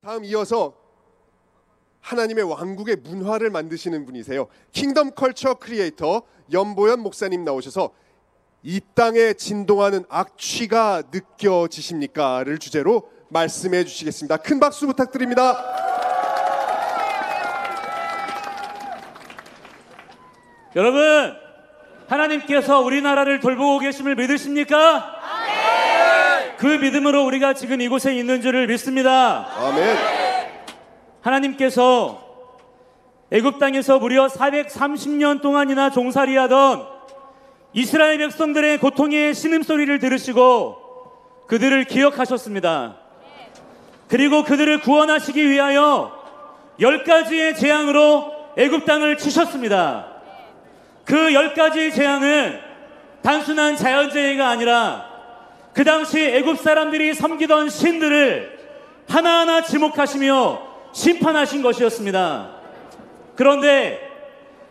다음 이어서 하나님의 왕국의 문화를 만드시는 분이세요. 킹덤 컬처 크리에이터 연보연 목사님 나오셔서 이 땅에 진동하는 악취가 느껴지십니까?를 주제로 말씀해 주시겠습니다. 큰 박수 부탁드립니다. 여러분, 하나님께서 우리나라를 돌보고 계심을 믿으십니까? 아멘. 그 믿음으로 우리가 지금 이곳에 있는 줄을 믿습니다. 아멘. 하나님께서 애굽 땅에서 무려 430년 동안이나 종살이하던 이스라엘 백성들의 고통의 신음소리를 들으시고 그들을 기억하셨습니다. 그리고 그들을 구원하시기 위하여 10가지의 재앙으로 애굽 땅을 치셨습니다. 그 10가지 재앙은 단순한 자연재해가 아니라 그 당시 애굽 사람들이 섬기던 신들을 하나하나 지목하시며 심판하신 것이었습니다. 그런데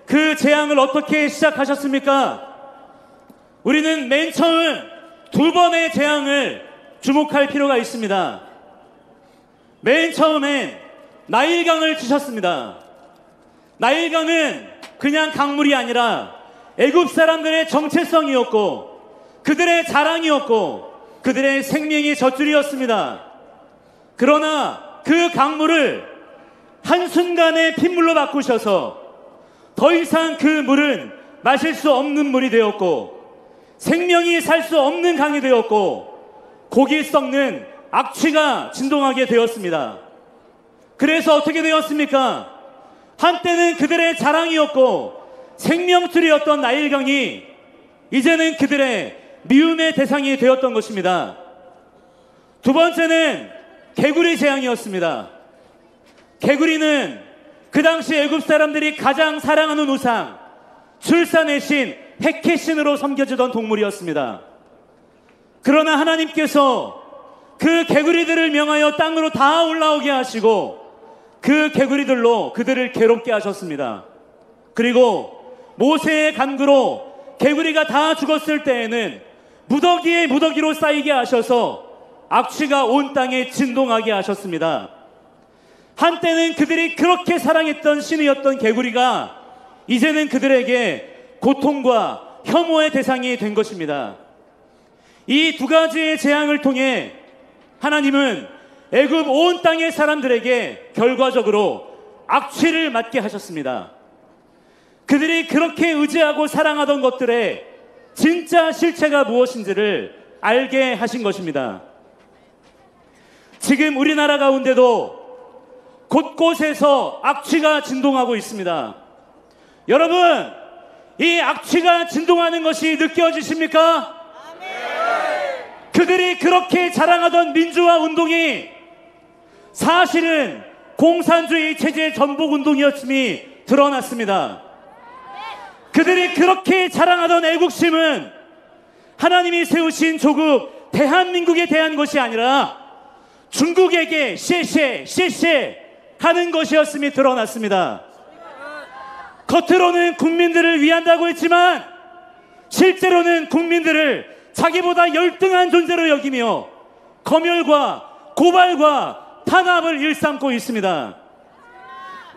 그 재앙을 어떻게 시작하셨습니까? 우리는 맨 처음 2번의 재앙을 주목할 필요가 있습니다. 맨 처음엔 나일강을 치셨습니다. 나일강은 그냥 강물이 아니라 애굽 사람들의 정체성이었고 그들의 자랑이었고 그들의 생명의 젖줄이었습니다. 그러나 그 강물을 한순간에 핏물로 바꾸셔서 더 이상 그 물은 마실 수 없는 물이 되었고 생명이 살 수 없는 강이 되었고 고기 썩는 악취가 진동하게 되었습니다. 그래서 어떻게 되었습니까? 한때는 그들의 자랑이었고 생명줄이었던 나일강이 이제는 그들의 미움의 대상이 되었던 것입니다. 두 번째는 개구리 재앙이었습니다. 개구리는 그 당시 애굽 사람들이 가장 사랑하는 우상 출산의 신 헷켓신으로 섬겨지던 동물이었습니다. 그러나 하나님께서 그 개구리들을 명하여 땅으로 다 올라오게 하시고 그 개구리들로 그들을 괴롭게 하셨습니다. 그리고 모세의 간구로 개구리가 다 죽었을 때에는 무더기에 무더기로 쌓이게 하셔서 악취가 온 땅에 진동하게 하셨습니다. 한때는 그들이 그렇게 사랑했던 신이었던 개구리가 이제는 그들에게 고통과 혐오의 대상이 된 것입니다. 이 2가지의 재앙을 통해 하나님은 애굽 온 땅의 사람들에게 결과적으로 악취를 맡게 하셨습니다. 그들이 그렇게 의지하고 사랑하던 것들의 진짜 실체가 무엇인지를 알게 하신 것입니다. 지금 우리나라 가운데도 곳곳에서 악취가 진동하고 있습니다. 여러분, 이 악취가 진동하는 것이 느껴지십니까? 그들이 그렇게 자랑하던 민주화 운동이 사실은 공산주의 체제 전복 운동이었음이 드러났습니다. 그들이 그렇게 자랑하던 애국심은 하나님이 세우신 조국 대한민국에 대한 것이 아니라 중국에게 셰셰 하는 것이었음이 드러났습니다. 겉으로는 국민들을 위한다고 했지만 실제로는 국민들을 자기보다 열등한 존재로 여기며 검열과 고발과 탄압을 일삼고 있습니다.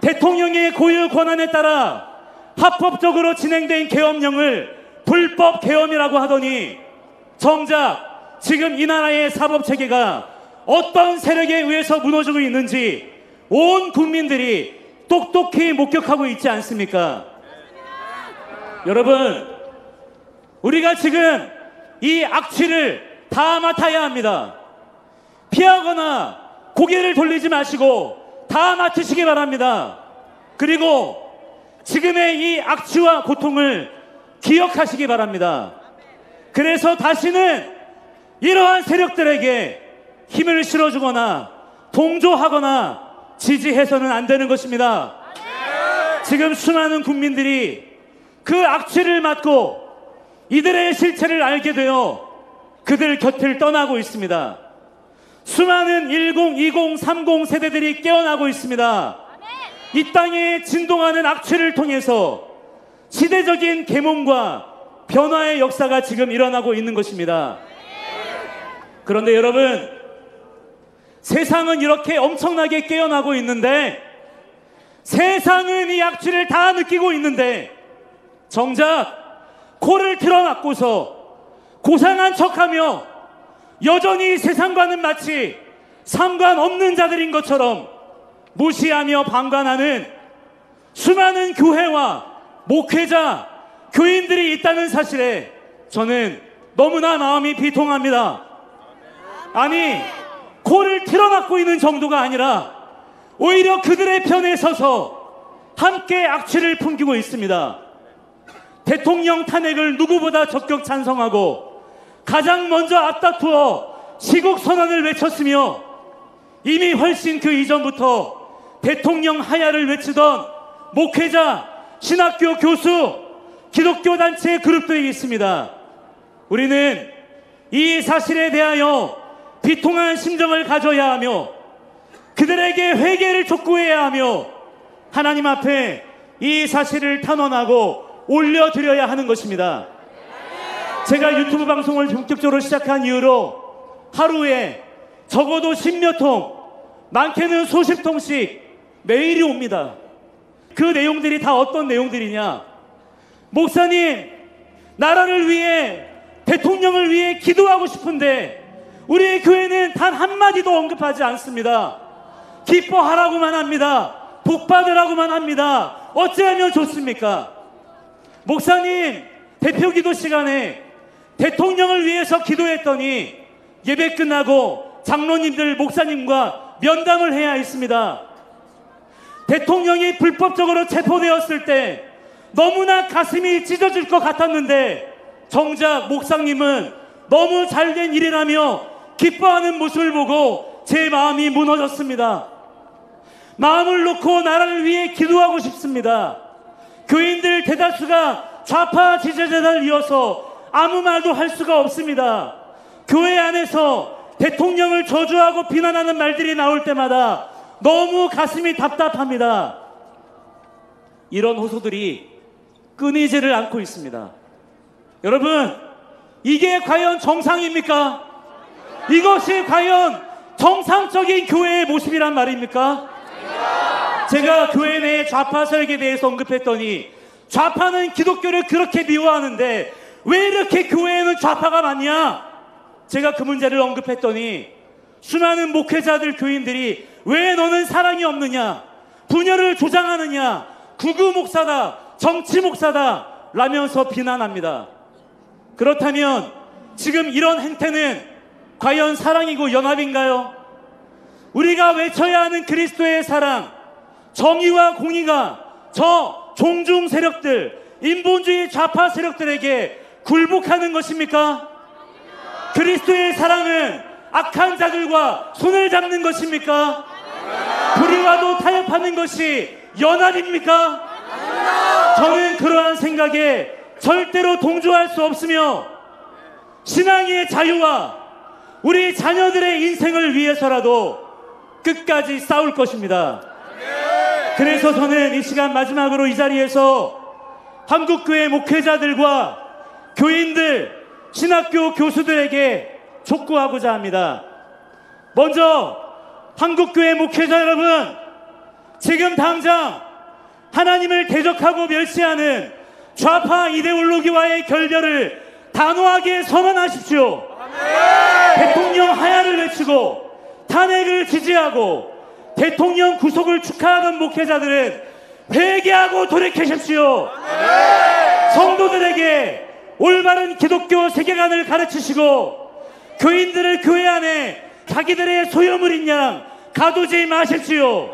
대통령의 고유 권한에 따라 합법적으로 진행된 계엄령을 불법 계엄이라고 하더니 정작 지금 이 나라의 사법체계가 어떤 세력에 의해서 무너지고 있는지 온 국민들이 똑똑히 목격하고 있지 않습니까? 여러분, 우리가 지금 이 악취를 다 맡아야 합니다. 피하거나 고개를 돌리지 마시고 다 맡으시기 바랍니다. 그리고 지금의 이 악취와 고통을 기억하시기 바랍니다. 그래서 다시는 이러한 세력들에게 힘을 실어주거나 동조하거나 지지해서는 안 되는 것입니다. 지금 수많은 국민들이 그 악취를 맡고 이들의 실체를 알게 되어 그들 곁을 떠나고 있습니다. 수많은 10, 20, 30 세대들이 깨어나고 있습니다. 이 땅에 진동하는 악취를 통해서 시대적인 계몽과 변화의 역사가 지금 일어나고 있는 것입니다. 그런데 여러분, 세상은 이렇게 엄청나게 깨어나고 있는데, 세상은 이 악취를 다 느끼고 있는데, 정작 코를 틀어막고서 고상한 척하며 여전히 세상과는 마치 상관없는 자들인 것처럼 무시하며 방관하는 수많은 교회와 목회자, 교인들이 있다는 사실에 저는 너무나 마음이 비통합니다. 아니, 코를 틀어막고 있는 정도가 아니라 오히려 그들의 편에 서서 함께 악취를 풍기고 있습니다. 대통령 탄핵을 누구보다 적극 찬성하고 가장 먼저 앞다투어 시국선언을 외쳤으며, 이미 훨씬 그 이전부터 대통령 하야를 외치던 목회자, 신학교 교수, 기독교 단체 그룹들이 있습니다. 우리는 이 사실에 대하여 비통한 심정을 가져야 하며 그들에게 회개를 촉구해야 하며 하나님 앞에 이 사실을 탄원하고 올려드려야 하는 것입니다. 제가 유튜브 방송을 본격적으로 시작한 이후로 하루에 적어도 10몇 통, 많게는 수십 통씩 메일이 옵니다. 그 내용들이 다 어떤 내용들이냐? 목사님, 나라를 위해, 대통령을 위해 기도하고 싶은데 우리의 교회는 단 한마디도 언급하지 않습니다. 기뻐하라고만 합니다. 복받으라고만 합니다. 어찌하면 좋습니까? 목사님, 대표기도 시간에 대통령을 위해서 기도했더니 예배 끝나고 장로님들, 목사님과 면담을 해야 했습니다. 대통령이 불법적으로 체포되었을 때 너무나 가슴이 찢어질 것 같았는데 정작 목사님은 너무 잘된 일이라며 기뻐하는 모습을 보고 제 마음이 무너졌습니다. 마음을 놓고 나라를 위해 기도하고 싶습니다. 교인들 대다수가 좌파 지지자를 이어서 아무 말도 할 수가 없습니다. 교회 안에서 대통령을 저주하고 비난하는 말들이 나올 때마다 너무 가슴이 답답합니다. 이런 호소들이 끊이지를 않고 있습니다. 여러분, 이게 과연 정상입니까? 이것이 과연 정상적인 교회의 모습이란 말입니까? 제가 교회 내 좌파 세력에 대해서 언급했더니 좌파는 기독교를 그렇게 미워하는데 왜 이렇게 교회에는 좌파가 많냐? 제가 그 문제를 언급했더니 수많은 목회자들, 교인들이 왜 너는 사랑이 없느냐, 분열을 조장하느냐, 구구 목사다, 정치 목사다 라면서 비난합니다. 그렇다면 지금 이런 행태는 과연 사랑이고 연합인가요? 우리가 외쳐야 하는 그리스도의 사랑, 정의와 공의가 저 종중 세력들, 인본주의 좌파 세력들에게 굴복하는 것입니까? 그리스도의 사랑은 악한 자들과 손을 잡는 것입니까? 불의와도 타협하는 것이 연합입니까? 저는 그러한 생각에 절대로 동조할 수 없으며 신앙의 자유와 우리 자녀들의 인생을 위해서라도 끝까지 싸울 것입니다. 그래서 저는 이 시간 마지막으로 이 자리에서 한국교회 목회자들과 교인들, 신학교 교수들에게 촉구하고자 합니다. 먼저 한국교회 목회자 여러분, 지금 당장 하나님을 대적하고 멸시하는 좌파 이데올로기와의 결별을 단호하게 선언하십시오. 대통령 하야를 외치고 탄핵을 지지하고 대통령 구속을 축하하던 목회자들은 회개하고 돌이키십시오. 성도들에게 올바른 기독교 세계관을 가르치시고 교인들을 교회 안에 자기들의 소유물인 양 가두지 마십시오.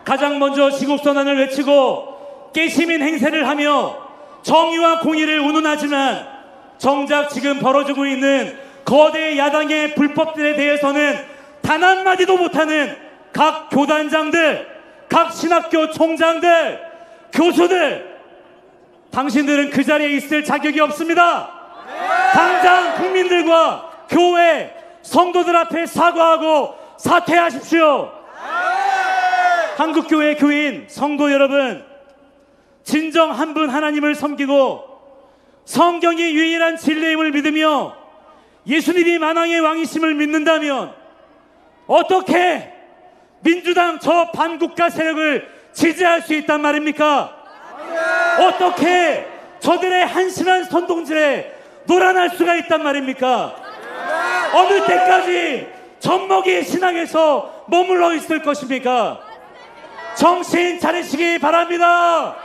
가장 먼저 시국선언을 외치고 깨시민 행세를 하며 정의와 공의를 운운하지만 정작 지금 벌어지고 있는 거대 야당의 불법들에 대해서는 단 한마디도 못하는 각 교단장들, 각 신학교 총장들, 교수들, 당신들은 그 자리에 있을 자격이 없습니다. 당장 국민들과 교회, 성도들 앞에 사과하고 사퇴하십시오. 한국교회 교인, 성도 여러분, 진정 한 분 하나님을 섬기고 성경이 유일한 진리임을 믿으며 예수님이 만왕의 왕이심을 믿는다면 어떻게 민주당 저 반국가 세력을 지지할 수 있단 말입니까? 어떻게 저들의 한심한 선동질에 놀아날 수가 있단 말입니까? 어느 때까지 젖먹이 신앙에서 머물러 있을 것입니까? 정신 차리시기 바랍니다.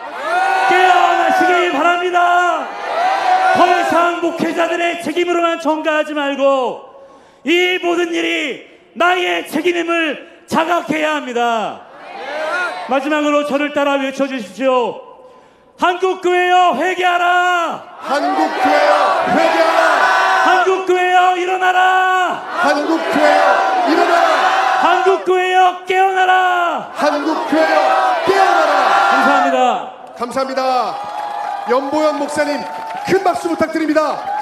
깨어나시기 바랍니다. 더 이상 목회자들의 책임으로만 전가하지 말고 이 모든 일이 나의 책임임을 자각해야 합니다. 마지막으로 저를 따라 외쳐주십시오. 한국교회여 회개하라. 한국교회여 회개하라. 한국교회여 일어나라. 한국교회여 일어나라. 한국교회여 깨어나라. 한국교회여 깨어나라. 감사합니다. 감사합니다. 연보현 목사님 큰 박수 부탁드립니다.